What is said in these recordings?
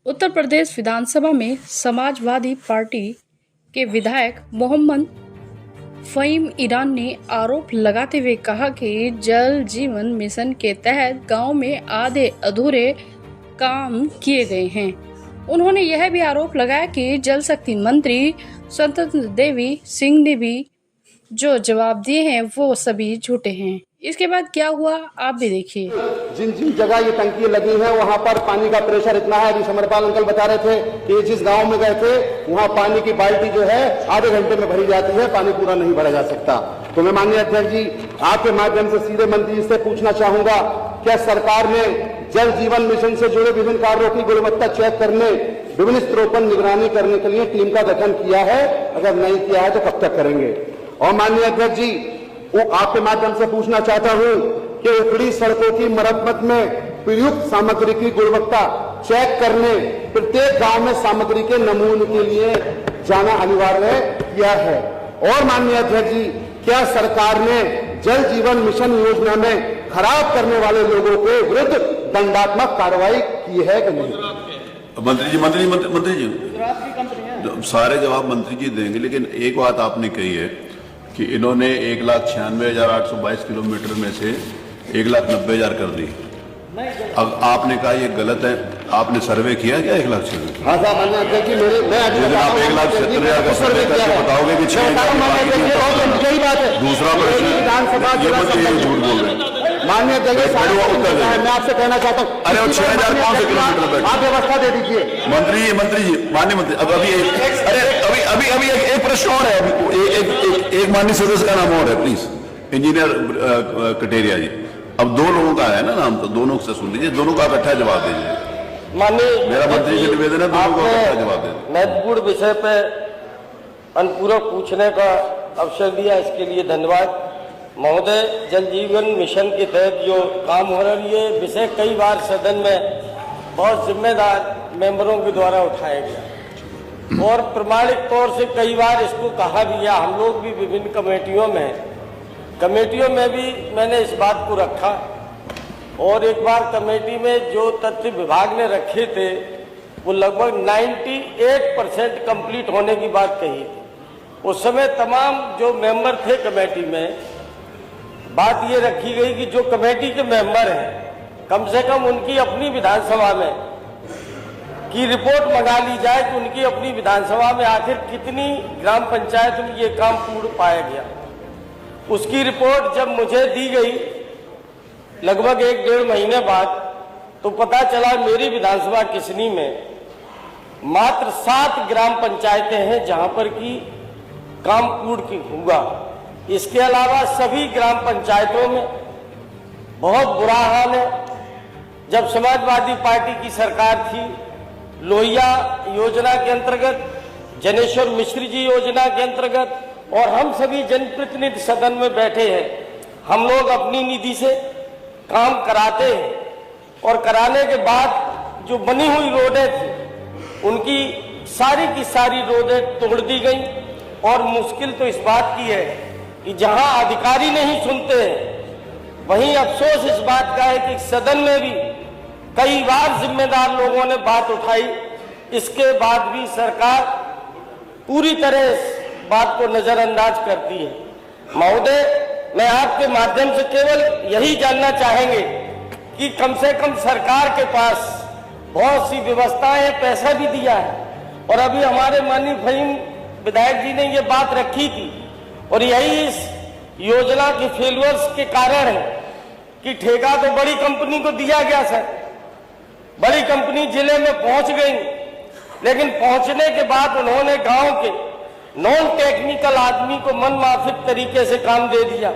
उत्तर प्रदेश विधानसभा में समाजवादी पार्टी के विधायक मोहम्मद फ़हीम ईरान ने आरोप लगाते हुए कहा कि जल जीवन मिशन के तहत गांव में आधे अधूरे काम किए गए हैं। उन्होंने यह भी आरोप लगाया कि जल शक्ति मंत्री स्वतंत्र देवी सिंह ने भी जो जवाब दिए हैं वो सभी झूठे हैं। इसके बाद क्या हुआ आप भी देखिए। जिन जिन जगह ये टंकी लगी है वहां पर पानी का प्रेशर इतना है। अभी समरपाल अंकल बता रहे थे कि जिस गांव में गए थे वहां पानी की बाल्टी जो है आधे घंटे में भरी जाती है, पानी पूरा नहीं भरा जा सकता। तो मैं माननीय अध्यक्ष जी आपके माध्यम से सीधे मंत्री जी से पूछना चाहूंगा, क्या सरकार ने जल जीवन मिशन से जुड़े विभिन्न कार्यों की गुणवत्ता चेक करने, विभिन्न स्तरों पर निगरानी करने के लिए टीम का गठन किया है? अगर नहीं किया है तो कब तक करेंगे? और माननीय अध्यक्ष जी आपके माध्यम से पूछना चाहता हूं कि उखड़ी सड़कों की मरम्मत में प्रयुक्त सामग्री की गुणवत्ता चेक करने प्रत्येक गांव में सामग्री के नमूने के लिए जाना अनिवार्य किया है? और माननीय अध्यक्ष जी क्या सरकार ने जल जीवन मिशन योजना में खराब करने वाले लोगों के विरुद्ध दंडात्मक कार्रवाई की है कि नहीं? मंत्री जी सारे जवाब मंत्री जी देंगे, लेकिन एक बात आपने कही है कि इन्होंने 1,96,822 किलोमीटर में से 1,90,000 कर दी। अब आपने कहा ये गलत है, आपने सर्वे किया क्या 1,96,000? हाँ साहब, मैंने अध्यक्ष जी मेरे आप 1,70,000 का सर्वे करके बताओगे कि 6,000 दूसरा प्रश्न विधानसभा झूठ बोल रहे हैं। माननीय अध्यक्ष मैं आपसे कहना चाहता हूँ, अरे 6,000 कौन से किलोमीटर आप व्यवस्था दे दीजिए। मंत्री जी माननीय मंत्री अब अभी एक प्रश्न और है। एक माननीय सदस्य का नाम और है, प्लीज। इंजीनियर कटेरिया जी, अब दो लोगों का है ना नाम, तो दोनों से सुन लीजिए, दोनों का इकट्ठा जवाब दीजिए। माननीय मेरा मंत्री से निवेदन है, दोनों का इकट्ठा जवाब दे। महत्वपूर्ण विषय पे अनुपूरक पूछने का अवसर दिया, इसके लिए धन्यवाद। महोदय, जल जीवन मिशन के तहत जो काम हो रहा है ये विषय कई बार सदन में बहुत जिम्मेदार मेंबरों के द्वारा उठाया गया और प्रमाणिक तौर से कई बार इसको कहा भी गया। हम लोग भी विभिन्न कमेटियों में भी मैंने इस बात को रखा और एक बार कमेटी में जो तथ्य विभाग ने रखे थे वो लगभग 98% कंप्लीट होने की बात कही थी। उस समय तमाम जो मेंबर थे कमेटी में बात ये रखी गई कि जो कमेटी के मेंबर हैं कम से कम उनकी अपनी विधानसभा में की रिपोर्ट मंगा ली जाए कि उनकी अपनी विधानसभा में आखिर कितनी ग्राम पंचायत में ये काम पूर्ण पाया गया। उसकी रिपोर्ट जब मुझे दी गई लगभग 1-1.5 महीने बाद, तो पता चला मेरी विधानसभा किसनी में मात्र 7 ग्राम पंचायतें हैं जहां पर की काम पूर्ण हुआ। इसके अलावा सभी ग्राम पंचायतों में बहुत बुरा हाल है। जब समाजवादी पार्टी की सरकार थी, लोहिया योजना के अंतर्गत, जनेश्वर मिश्र जी योजना के अंतर्गत, और हम सभी जनप्रतिनिधि सदन में बैठे हैं, हम लोग अपनी निधि से काम कराते हैं और कराने के बाद जो बनी हुई रोडें थी उनकी की सारी रोडें तोड़ दी गई। और मुश्किल तो इस बात की है कि जहां अधिकारी नहीं सुनते हैं वहीं अफसोस इस बात का है कि सदन में भी कई बार जिम्मेदार लोगों ने बात उठाई, इसके बाद भी सरकार पूरी तरह इस बात को नजरअंदाज करती है। महोदय, मैं आपके माध्यम से केवल यही जानना चाहेंगे कि कम से कम सरकार के पास बहुत सी व्यवस्थाएं हैं, पैसा भी दिया है और अभी हमारे माननीय फ़हीम विधायक जी ने ये बात रखी थी और यही इस योजना के फेलियर्स के कारण है कि ठेका तो बड़ी कंपनी को दिया गया सर, बड़ी कंपनी जिले में पहुंच गई, लेकिन पहुंचने के बाद उन्होंने गांव के नॉन टेक्निकल आदमी को मनमाफिक तरीके से काम दे दिया।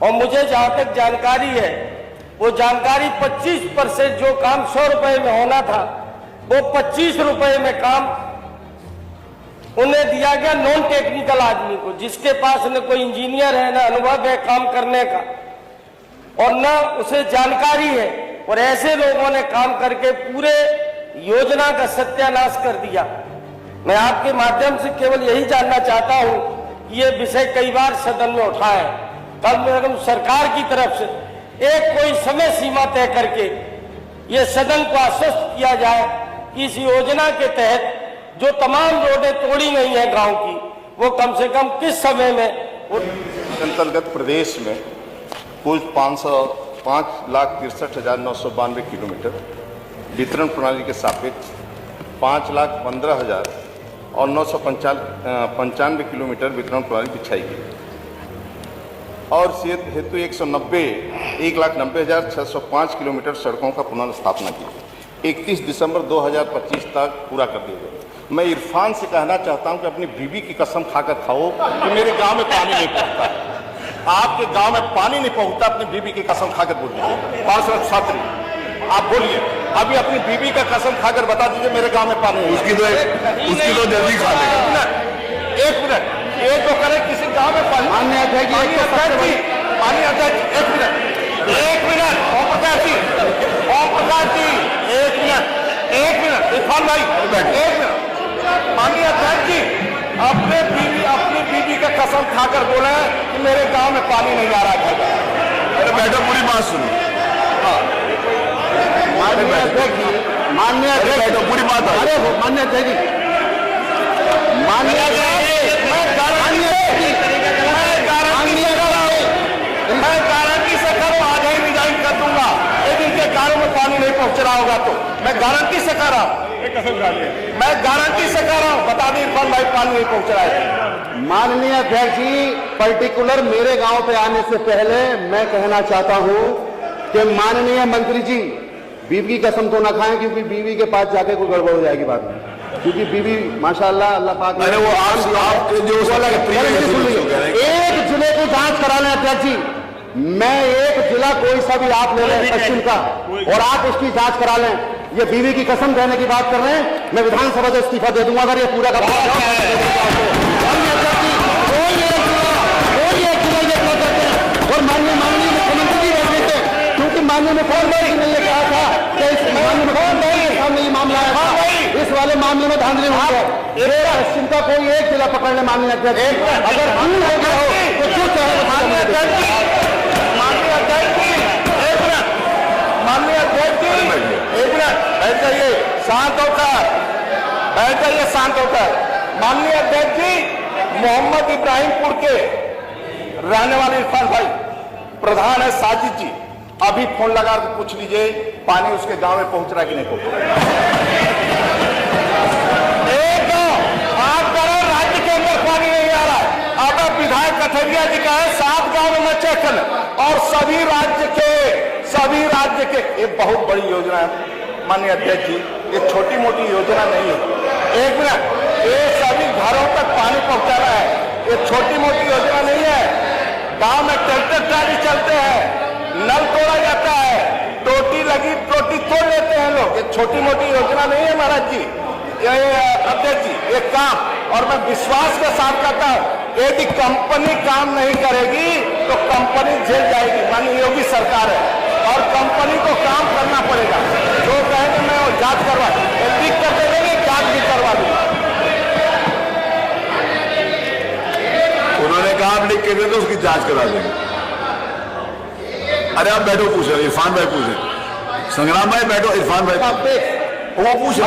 और मुझे जहां तक जानकारी है वो जानकारी 25% जो काम 100 रुपए में होना था वो 25 रुपए में काम उन्हें दिया गया नॉन टेक्निकल आदमी को, जिसके पास न कोई इंजीनियर है, न अनुभव है काम करने का और न उसे जानकारी है। और ऐसे लोगों ने काम करके पूरे योजना का सत्यानाश कर दिया। मैं आपके माध्यम से केवल यही जानना चाहता हूं कि ये विषय कई बार सदन में उठा है, कम सरकार की तरफ से एक कोई समय सीमा तय करके ये सदन को आश्वस्त किया जाए कि इस योजना के तहत जो तमाम रोडें तोड़ी गई हैं गांव की, वो कम से कम किस समय में अंतर्गत प्रदेश में कुल 5,63,992 किलोमीटर वितरण प्रणाली के सापेक्ष 5,15,000 और 995 किलोमीटर वितरण प्रणाली बिछाई गई और इस हेतु 1,90,605 किलोमीटर सड़कों का पुनर्स्थापना की। 31 दिसंबर 2025 तक पूरा कर दिया गया। मैं इरफान से कहना चाहता हूं कि अपनी बीवी की कसम खाकर खाओ कि मेरे गांव में पानी नहीं पहुंचता। आपके गांव में पानी नहीं पहुंचता, अपनी बीवी की कसम खाकर बोल दीजिए। पार्षद छात्री आप बोलिए, अभी अपनी बीवी का कसम खाकर बता दीजिए मेरे गांव में पानी नहीं। उसकी तो जल्दी खा लेगा। एक मिनट, ये तो करे किसी गांव में पानी मान्य अध्यक्ष जी, पानी अध्यक्ष एक मिनट ओम प्रकाश जी, एक मिनट इरफान भाई, एक मिनट। माननीय अध्यक्ष जी, अपनी बीवी का कसम खाकर बोला है कि मेरे गांव में पानी नहीं आ रहा है। अरे बैठो, पूरी बात सुनो। माननीय अध्यक्ष जी, बैठो, पूरी बात। अरे माननीय अध्यक्ष जी, मैं गारंटी से करूँ, आज ही रिजाइन कर दूंगा यदि इनके गांव में पानी नहीं पहुंच रहा होगा तो। मैं गारंटी से कर रहा हूँ, मैं गारंटी से कर रहा हूँ, बता दें इरफान भाई पानी नहीं पहुंच रहा है। माननीय अध्यक्ष जी, पर्टिकुलर मेरे गांव पे आने से पहले मैं कहना चाहता हूं कि माननीय मंत्री जी बीवी की कसम तो ना खाएं, क्योंकि बीवी के पास जाके कोई गड़बड़ हो जाएगी बाद में, क्योंकि बीवी माशाल्लाह अल्लाह पाक ने। अरे वो आपके जो 1 जिले की जांच करा लें अध्यक्ष जी, मैं एक जिला कोई सा भी आप ले लें पश्चिम का और आप उसकी जांच करा लें। ये बीवी की कसम कहने की बात कर रहे हैं, मैं विधानसभा से इस्तीफा दे दूंगा अगर ये पूरा का पूरा। और माननीय मुख्यमंत्री जी बैठे थे, क्योंकि माननीय मुख्यमंत्री ने ये कहा था कि इस माननीय मुख्यमंत्री के सामने ये मामला आया था, इस वाले मामले में धांधली हुई है। पश्चिम का कोई एक जिला पकड़ ले माननीय अध्यक्ष, अगर भूल हो गया हो तो जो चाहे माननीय अध्यक्ष जी, एक मिनट बैठ जाइए, शांत होकर। माननीय अध्यक्ष जी, मोहम्मद इब्राहिमपुर के रहने वाले इरफान भाई प्रधान है साजिद जी, अभी फोन लगा के पूछ लीजिए पानी उसके गांव में पहुंच रहा है कि नहीं पहुंच रहा। एक गांव आप करो राज्य के अंदर पानी नहीं आ रहा है। अब विधायक कथरिया जी का है 7 गांव में मैं चेक कर, और सभी राज्य के ये बहुत बड़ी योजना है माननीय अध्यक्ष जी, ये छोटी मोटी योजना नहीं है। एक मिनट, ये सभी घरों तक पानी पहुंचाना है, ये छोटी मोटी योजना नहीं है। गांव में ट्रैक्टर ट्राली चलते हैं, नल तोड़ा जाता है, टोटी लगी टोटी तोड़ लेते हैं लोग, ये छोटी मोटी योजना नहीं है महाराज जी, ये अध्यक्ष जी ये काम। और मैं विश्वास के साथ कहता हूं, यदि कंपनी काम नहीं करेगी तो कंपनी झेल जाएगी। माननीय योगी सरकार है और कंपनी को काम करना पड़ेगा। जो कहेंगे मैं वो जांच करवा लिख कर दे देंगे, जांच भी करवा दूंगा। उन्होंने कहा आप लिख के दे तो उसकी जांच करा देंगे। अरे आप बैठो, पूछो इरफान भाई, पूछे संग्राम भाई, बैठो इरफान भाई, वो पूछे।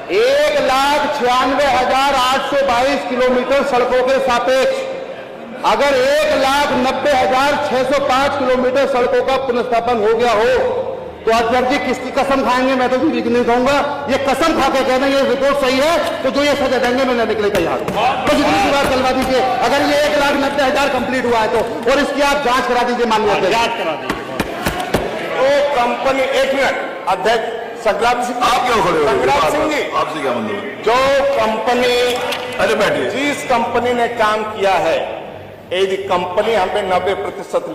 1,96,822 किलोमीटर सड़कों के सापेक्ष अगर 1,90,605 किलोमीटर सड़कों का पुनर्स्थापन हो गया हो तो अध्यक्ष जी किसकी कसम खाएंगे? मैं तो बीवी की नहीं कहूंगा, ये कसम खा के कहना ये रिपोर्ट सही है तो जो ये सजा देंगे मैं न निकले तैयार। बस इतनी सी बात चलवा दीजिए, अगर ये 1,90,000 कंप्लीट हुआ है तो, और इसकी आप जांच करा दीजिए माननीय जांच करा दीजिए। तो कंपनी, एक मिनट अध्यक्ष संग्राम सिंह, आप क्यों खड़े हो? संग्राम सिंह जी, आपसे क्या मतलब? जो कंपनी, अरे बैठिए, जिस कंपनी ने काम किया है, यदि कंपनी हम पे 90%